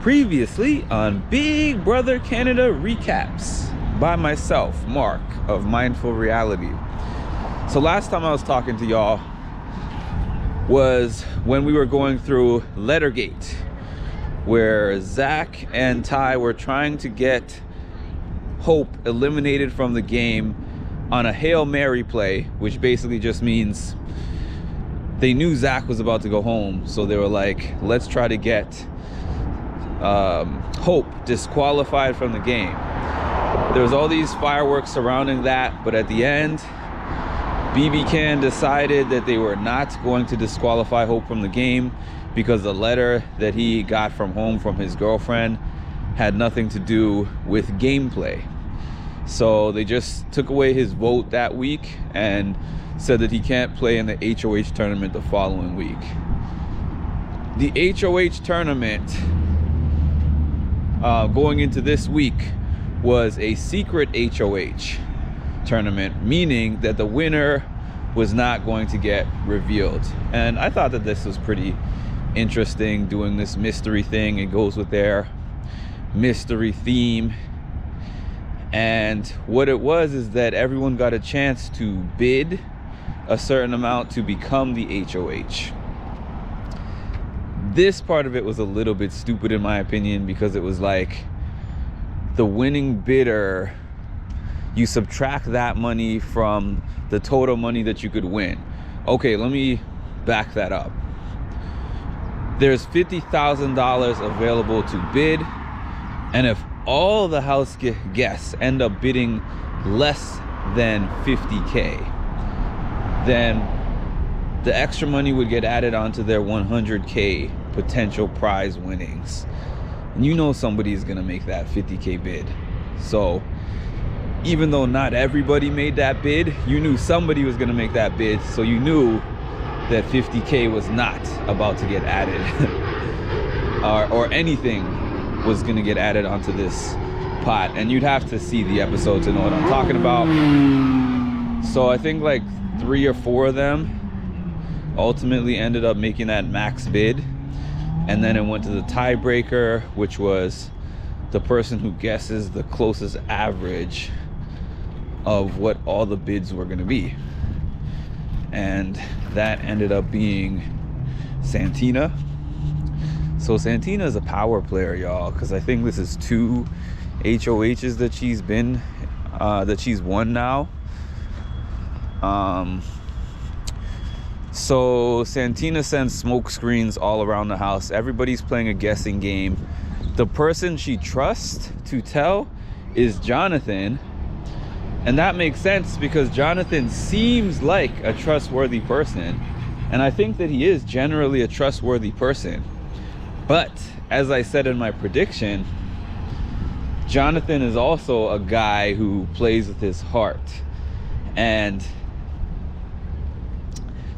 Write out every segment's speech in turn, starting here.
Previously on Big Brother Canada Recaps by myself, Mark of Mindful Reality. So last time I was talking to y'all was when we were going through Lettergate, where Zach and Ty were trying to get Hope eliminated from the game on a Hail Mary play, which basically just means they knew Zach was about to go home, so they were like, let's try to get Hope disqualified from the game. There was all these fireworks surrounding that, but at the end, BBCAN decided that they were not going to disqualify Hope from the game because the letter that he got from home from his girlfriend had nothing to do with gameplay. So they just took away his vote that week and said that he can't play in the HOH tournament the following week. The HOH tournament going into this week was a secret HOH tournament, meaning that the winner was not going to get revealed. And I thought that this was pretty interesting, doing this mystery thing. It goes with their mystery theme. And what it was is that everyone got a chance to bid a certain amount to become the HOH. This part of it was a little bit stupid in my opinion, because it was like the winning bidder, you subtract that money from the total money that you could win. Okay, let me back that up. There's $50,000 available to bid, and if all the house guests end up bidding less than 50K, then the extra money would get added onto their 100K potential prize winnings. And you know somebody's gonna make that 50K bid. So even though not everybody made that bid, you knew somebody was gonna make that bid, so you knew that 50K was not about to get added or anything was gonna get added onto this pot. And you'd have to see the episode to know what I'm talking about. So I think like 3 or 4 of them ultimately ended up making that max bid, and then it went to the tiebreaker, which was the person who guesses the closest average of what all the bids were going to be, and that ended up being Santina. So Santina is a power player, y'all, because I think this is 2 HOHs that she's won now. So Santina sends smoke screens all around the house. Everybody's playing a guessing game. The person she trusts to tell is Jonathan. And that makes sense because Jonathan seems like a trustworthy person. And I think that he is generally a trustworthy person. But as I said in my prediction, Jonathan is also a guy who plays with his heart. And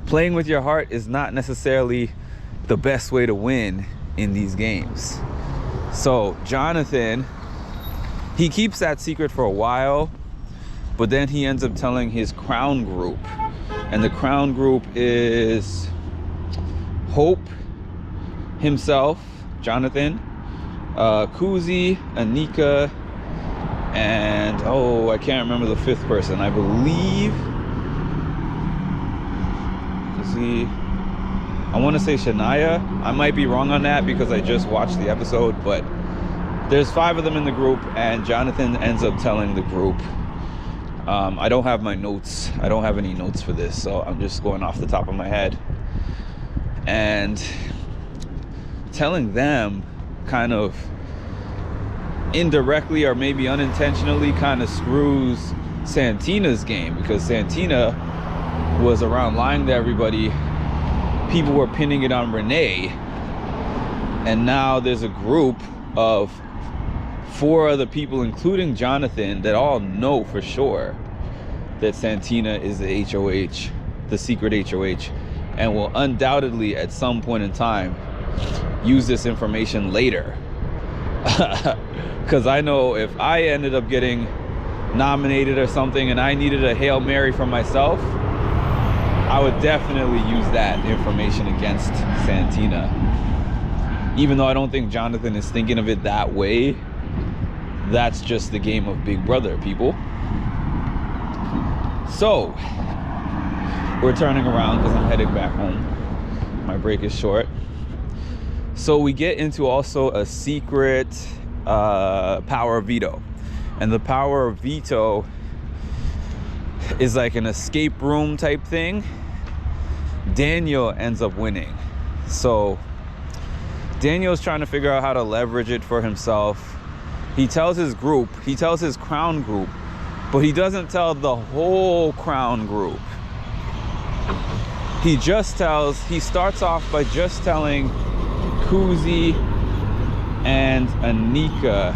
playing with your heart is not necessarily the best way to win in these games. So Jonathan, he keeps that secret for a while, but then he ends up telling his crown group. And the crown group is Hope himself, Jonathan, Kuzi, Anika, and I can't remember the 5th person. I believe, I want to say Shania. I might be wrong on that because I just watched the episode, but there's 5 of them in the group, and Jonathan ends up telling the group. I don't have my notes. I don't have any notes for this, so I'm just going off the top of my head. And telling them kind of indirectly or maybe unintentionally kind of screws Santina's game, because Santina was around lying to everybody. People were pinning it on Renee, and now there's a group of 4 other people, including Jonathan, that all know for sure that Santina is the HOH, the secret HOH, and will undoubtedly at some point in time use this information later. Because I know if I ended up getting nominated or something and I needed a Hail Mary for myself, I would definitely use that information against Santina. Even though I don't think Jonathan is thinking of it that way, that's just the game of Big Brother, people. So we're turning around because I'm heading back home. My break is short. So we get into also a secret power of veto. And the power of veto is like an escape room type thing. Daniel ends up winning. So Daniel's trying to figure out how to leverage it for himself. He tells his group, he tells his crown group, but he doesn't tell the whole crown group. He starts off by just telling Kuzi and Anika,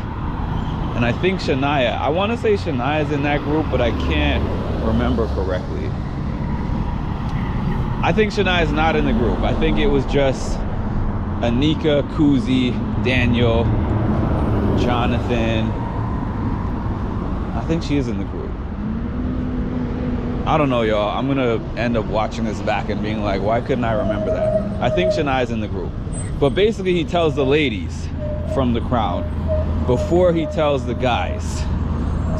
and I think Shania. I want to say Shania's in that group, but I can't remember correctly. I think Shania's not in the group. I think it was just Anika, Kuzi, Daniel, Jonathan. I think she is in the group. I don't know, y'all. I'm gonna end up watching this back and being like, why couldn't I remember that? I think Shania's in the group. But basically he tells the ladies from the crowd before he tells the guys.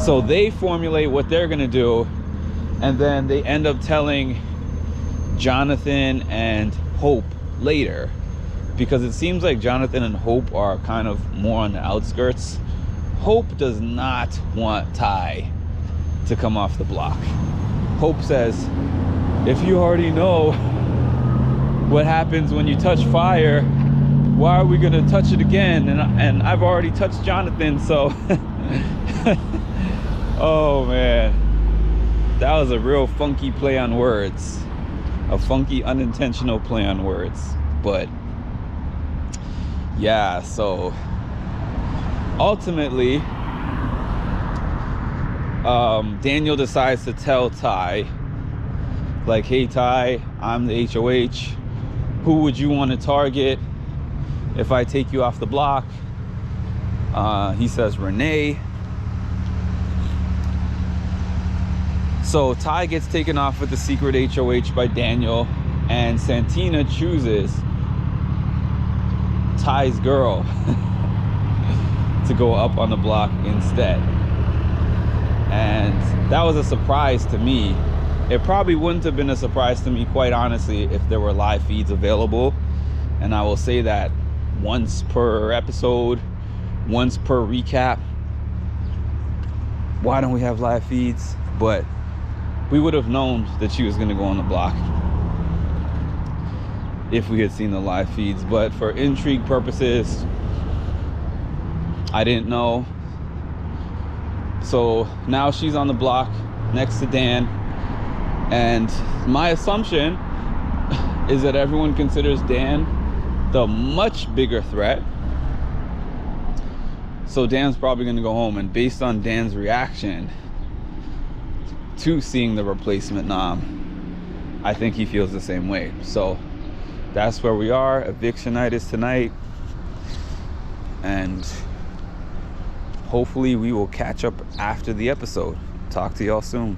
So they formulate what they're gonna do, and then they end up telling Jonathan and Hope later, because it seems like Jonathan and Hope are kind of more on the outskirts. Hope does not want Ty to come off the block. Hope says, if you already know what happens when you touch fire, why are we gonna touch it again? And I've already touched Jonathan, so oh man, that was a real funky play on words, a funky unintentional play on words. But yeah, so ultimately Daniel decides to tell Ty, like, hey Ty, I'm the HOH, who would you want to target if I take you off the block? He says Renee. So Ty gets taken off with the secret HOH by Daniel, and Santina chooses Ty's girl to go up on the block instead. And that was a surprise to me. It probably wouldn't have been a surprise to me, quite honestly, if there were live feeds available. And I will say that once per episode, once per recap. Why don't we have live feeds? But we would have known that she was going to go on the block if we had seen the live feeds. But for intrigue purposes, I didn't know. So now she's on the block next to Dan, and my assumption is that everyone considers Dan the much bigger threat. So Dan's probably going to go home, and based on Dan's reaction to seeing the replacement nom, I think he feels the same way. So that's where we are. Eviction night is tonight, and hopefully we will catch up after the episode. Talk to y'all soon.